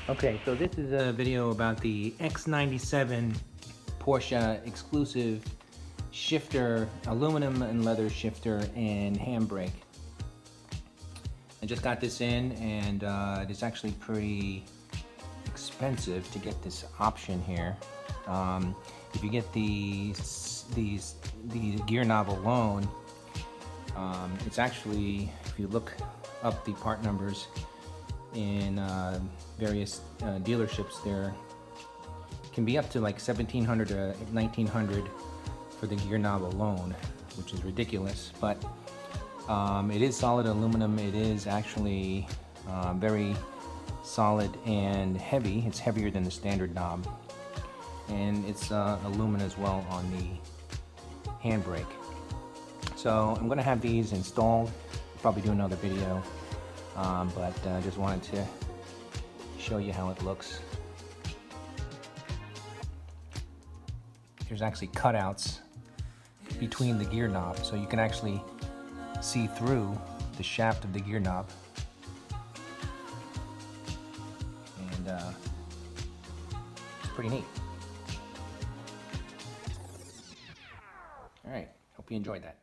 Okay, so this is a video about the X97 Porsche exclusive shifter, aluminum and leather shifter and handbrake. I just got this in, and it's actually pretty expensive to get this option here. If you get the gear knob alone, it's actually, if you look up the part numbers in various dealerships, there can be up to like $1,700 to $1,900 for the gear knob alone, which is ridiculous. But it is solid aluminum. It is actually very solid and heavy. It's heavier than the standard knob, and it's aluminum as well on the handbrake. So I'm going to have these installed. I'll probably do another video, but just wanted to show you how it looks. There's actually cutouts between the gear knob, so you can actually see through the shaft of the gear knob. And it's pretty neat. All right, hope you enjoyed that.